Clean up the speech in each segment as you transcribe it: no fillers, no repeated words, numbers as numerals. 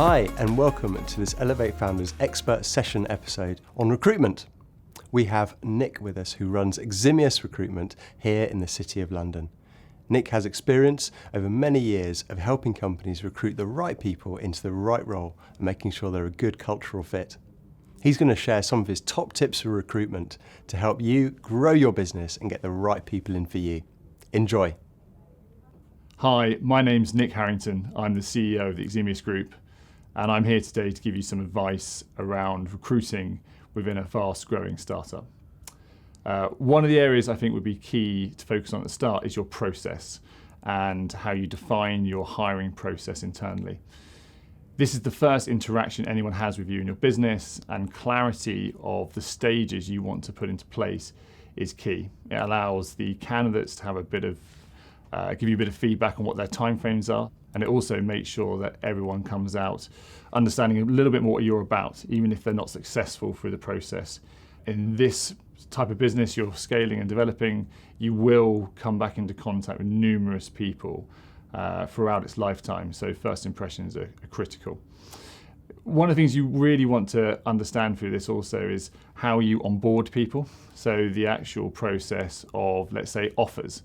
Hi, and welcome to this Elevate Founders Expert Session episode on recruitment. We have Nick with us, who runs Eximius Recruitment here in the City of London. Nick has experience over many years of helping companies recruit the right people into the right role and making sure they're a good cultural fit. He's going to share some of his top tips for recruitment to help you grow your business and get the right people in for you. Enjoy. Hi, my name's Nick Harrington. I'm the CEO of the Eximius Group, and I'm here today to give you some advice around recruiting within a fast-growing startup. One of the areas I think would be key to focus on at the start is your process and how you define your hiring process internally. This is the first interaction anyone has with you in your business, and clarity of the stages you want to put into place is key. It allows the candidates to have give you a bit of feedback on what their timeframes are, and it also makes sure that everyone comes out understanding a little bit more what you're about, even if they're not successful through the process. In this type of business you're scaling and developing, you will come back into contact with numerous people throughout its lifetime, so first impressions are critical. One of the things you really want to understand through this also is how you onboard people, so the actual process of, let's say, offers.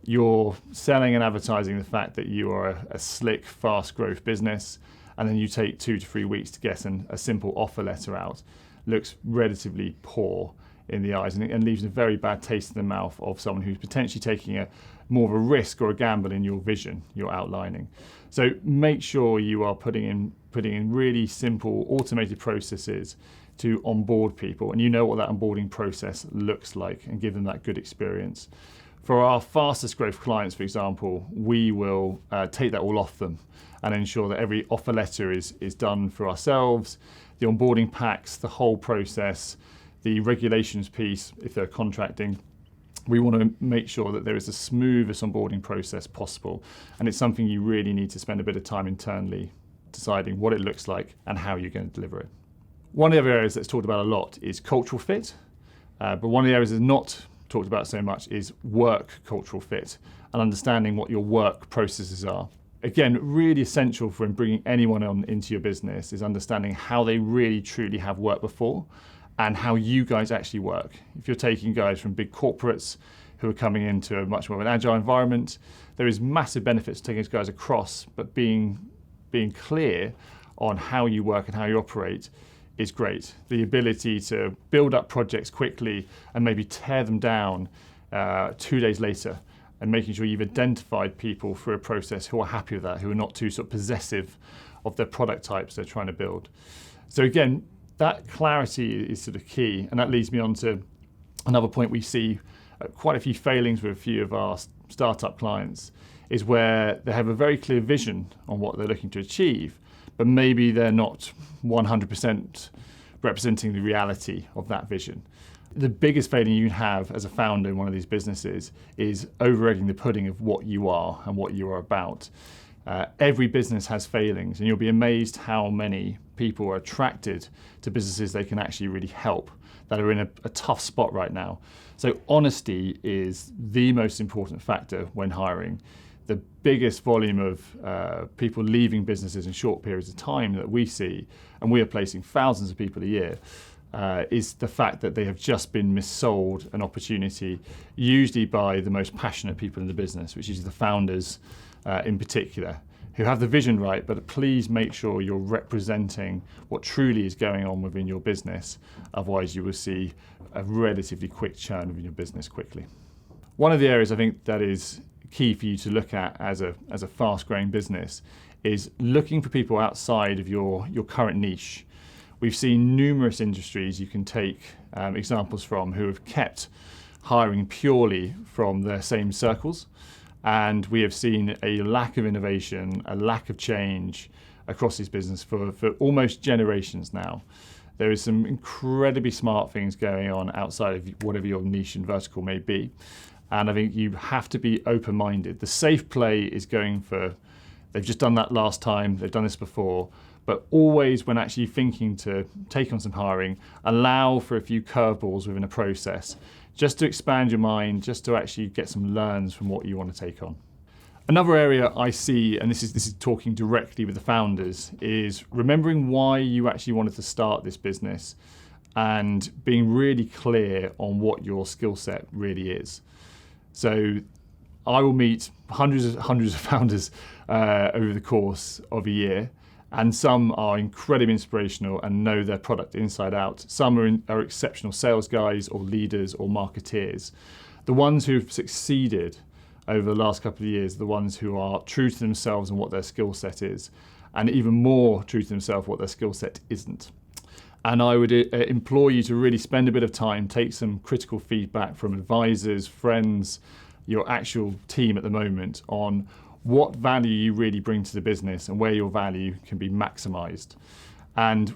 You're selling and advertising the fact that you are a slick, fast growth business, and then you take 2 to 3 weeks to get a simple offer letter out. Looks relatively poor in the eyes and leaves a very bad taste in the mouth of someone who's potentially taking more of a risk or a gamble in your vision you're outlining. So make sure you are putting in really simple automated processes to onboard people, and you know what that onboarding process looks like, and give them that good experience. For our fastest growth clients, for example, we will take that all off them and ensure that every offer letter is done for ourselves, the onboarding packs, the whole process, the regulations piece, if they're contracting. We want to make sure that there is the smoothest onboarding process possible, and it's something you really need to spend a bit of time internally deciding what it looks like and how you're going to deliver it. One of the other areas that's talked about a lot is cultural fit, but one of the areas that's not talked about so much is work cultural fit and understanding what your work processes are. Again, really essential for bringing anyone on into your business is understanding how they really truly have worked before and how you guys actually work. If you're taking guys from big corporates who are coming into a much more of an agile environment, there is massive benefits to taking those guys across, but being clear on how you work and how you operate is great. The ability to build up projects quickly and maybe tear them down 2 days later, and making sure you've identified people through a process who are happy with that, who are not too sort of possessive of their product types they're trying to build. So again, that clarity is sort of key, and that leads me on to another point we see quite a few failings with a few of our startup clients, is where they have a very clear vision on what they're looking to achieve, but maybe they're not 100% representing the reality of that vision. The biggest failure you have as a founder in one of these businesses is over-egging the pudding of what you are and what you are about. Every business has failings, and you'll be amazed how many people are attracted to businesses they can actually really help, that are in a tough spot right now. So honesty is the most important factor when hiring. The biggest volume of people leaving businesses in short periods of time that we see, and we are placing thousands of people a year, is the fact that they have just been missold an opportunity, usually by the most passionate people in the business, which is the founders in particular, who have the vision right, but please make sure you're representing what truly is going on within your business. Otherwise you will see a relatively quick churn within your business quickly. One of the areas I think that is key for you to look at as a fast-growing business is looking for people outside of your current niche. We've seen numerous industries you can take examples from who have kept hiring purely from their same circles, and we have seen a lack of innovation, a lack of change across this business for almost generations now. There is some incredibly smart things going on outside of whatever your niche and vertical may be. And I think you have to be open-minded. The safe play is going for, they've just done that last time, they've done this before, but always when actually thinking to take on some hiring, allow for a few curveballs within a process, just to expand your mind, just to actually get some learns from what you want to take on. Another area I see, and this is talking directly with the founders, is remembering why you actually wanted to start this business and being really clear on what your skill set really is. So I will meet hundreds of founders over the course of a year, and some are incredibly inspirational and know their product inside out. Some are exceptional sales guys or leaders or marketeers. The ones who've succeeded over the last couple of years, the ones who are true to themselves and what their skill set is, and even more true to themselves what their skill set isn't. And I would implore you to really spend a bit of time, take some critical feedback from advisors, friends, your actual team at the moment on what value you really bring to the business and where your value can be maximized. And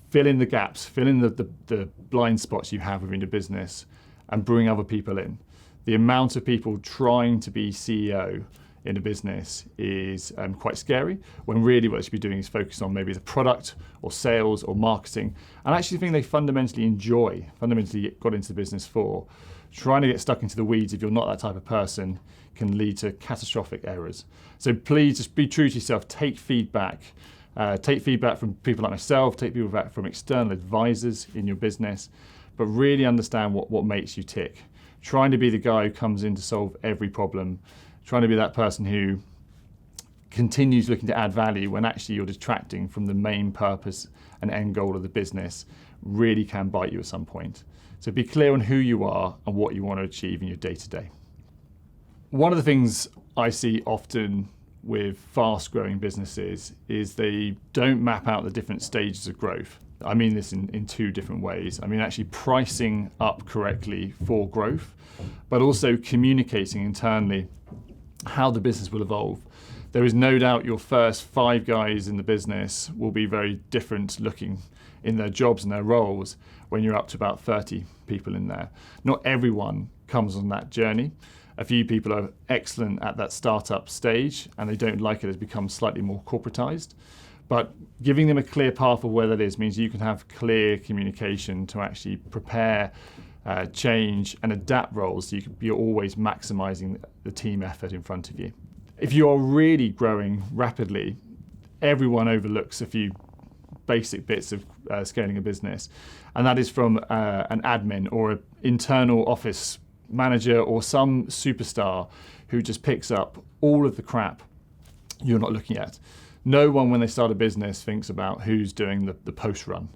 fill in the gaps, fill in the blind spots you have within your business and bring other people in. The amount of people trying to be CEO in a business is quite scary, when really what they should be doing is focus on maybe the product or sales or marketing, and actually the thing they fundamentally enjoy, fundamentally got into the business for. Trying to get stuck into the weeds if you're not that type of person can lead to catastrophic errors. So please just be true to yourself, take feedback from people like myself, take feedback from external advisors in your business, but really understand what makes you tick. Trying to be the guy who comes in to solve every problem, trying to be that person who continues looking to add value when actually you're detracting from the main purpose and end goal of the business really can bite you at some point. So be clear on who you are and what you want to achieve in your day-to-day. One of the things I see often with fast-growing businesses is they don't map out the different stages of growth. I mean this in two different ways. I mean actually pricing up correctly for growth, but also communicating internally how the business will evolve. There is no doubt your first 5 guys in the business will be very different looking in their jobs and their roles when you're up to about 30 people in there. Not everyone comes on that journey. A few people are excellent at that startup stage and they don't like it, it's become slightly more corporatized. But giving them a clear path of where that is means you can have clear communication to actually prepare, change and adapt roles so you're always maximizing the team effort in front of you. If you're really growing rapidly, everyone overlooks a few basic bits of scaling a business, and that is from an admin or an internal office manager or some superstar who just picks up all of the crap you're not looking at. No one, when they start a business, thinks about who's doing the post run.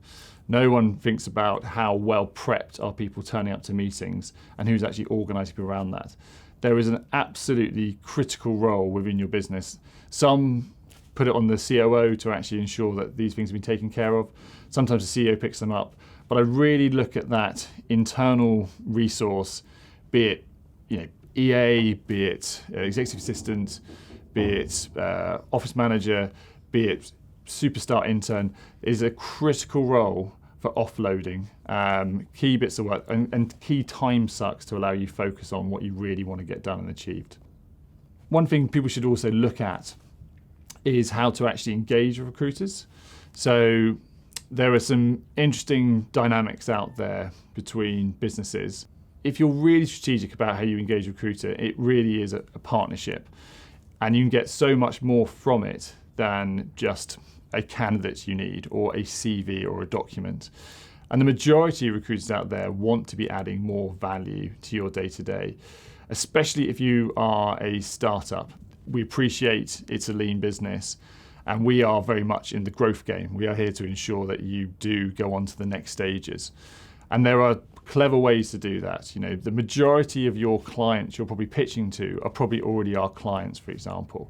No one thinks about how well prepped are people turning up to meetings and who's actually organising people around that. There is an absolutely critical role within your business. Some put it on the COO to actually ensure that these things have been taken care of. Sometimes the CEO picks them up. But I really look at that internal resource, be it EA, be it executive assistant, be it office manager, be it superstar intern, is a critical role for offloading key bits of work and key time sucks to allow you focus on what you really want to get done and achieved. One thing people should also look at is how to actually engage with recruiters. So there are some interesting dynamics out there between businesses. If you're really strategic about how you engage a recruiter, it really is a partnership. And you can get so much more from it than just a candidate you need or a CV or a document. And the majority of recruiters out there want to be adding more value to your day-to-day, especially if you are a startup. We appreciate it's a lean business and we are very much in the growth game. We are here to ensure that you do go on to the next stages. And there are clever ways to do that. The majority of your clients you're probably pitching to are probably already our clients, for example.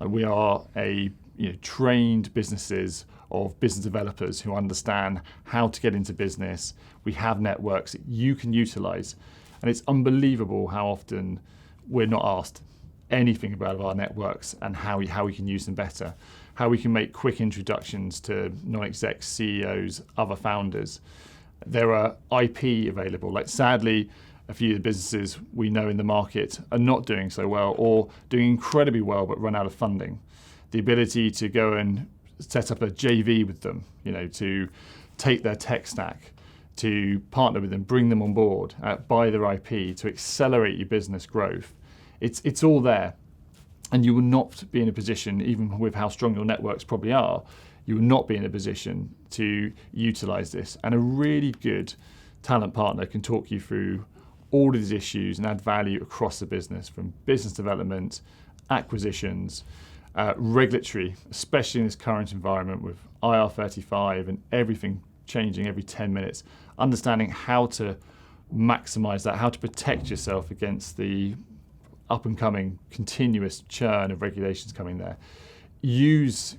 And we are trained businesses of business developers who understand how to get into business. We have networks that you can utilize. And it's unbelievable how often we're not asked anything about our networks and how we can use them better, how we can make quick introductions to non-execs, CEOs, other founders. There are IP available. Sadly, a few of the businesses we know in the market are not doing so well or doing incredibly well but run out of funding. The ability to go and set up a JV with them, to take their tech stack, to partner with them, bring them on board, buy their IP, to accelerate your business growth. It's all there. And you will not be in a position, even with how strong your networks probably are, you will not be in a position to utilize this. And a really good talent partner can talk you through all of these issues and add value across the business, from business development, acquisitions, regulatory, especially in this current environment with IR35 and everything changing every 10 minutes, understanding how to maximize that, how to protect yourself against the up and coming continuous churn of regulations coming there. Use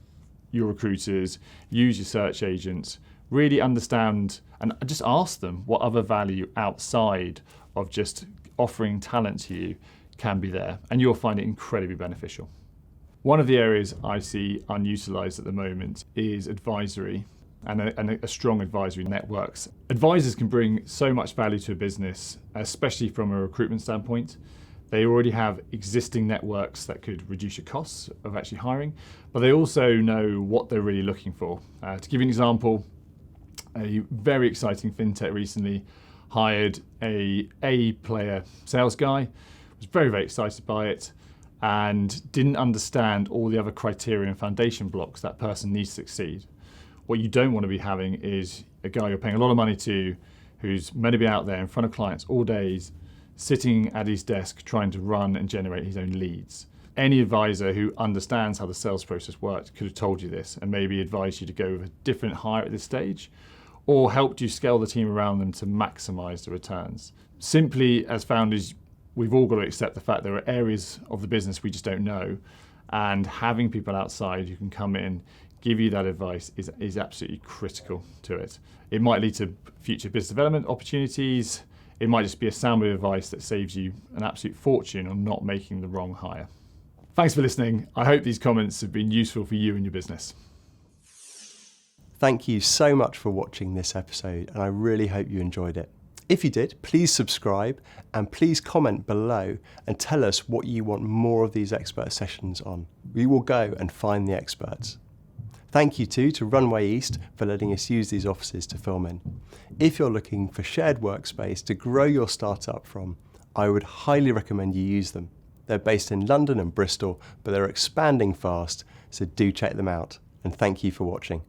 your recruiters, use your search agents, really understand and just ask them what other value outside of just offering talent to you can be there, and you'll find it incredibly beneficial. One of the areas I see unutilized at the moment is advisory and a strong advisory networks. Advisors can bring so much value to a business, especially from a recruitment standpoint. They already have existing networks that could reduce your costs of actually hiring, but they also know what they're really looking for. To give you an example, a very exciting fintech recently hired a player sales guy, was very, very excited by it, and didn't understand all the other criteria and foundation blocks that person needs to succeed. What you don't want to be having is a guy you're paying a lot of money to, who's meant to be out there in front of clients all days, sitting at his desk trying to run and generate his own leads. Any advisor who understands how the sales process works could have told you this and maybe advised you to go with a different hire at this stage, or helped you scale the team around them to maximize the returns. Simply, as founders, we've all got to accept the fact there are areas of the business we just don't know, and having people outside who can come in, give you that advice is absolutely critical to it. It might lead to future business development opportunities. It might just be a sound bit of advice that saves you an absolute fortune on not making the wrong hire. Thanks for listening. I hope these comments have been useful for you and your business. Thank you so much for watching this episode, and I really hope you enjoyed it. If you did, please subscribe and please comment below and tell us what you want more of these expert sessions on. We will go and find the experts. Thank you too to Runway East for letting us use these offices to film in. If you're looking for shared workspace to grow your startup from, I would highly recommend you use them. They're based in London and Bristol, but they're expanding fast, so do check them out. And thank you for watching.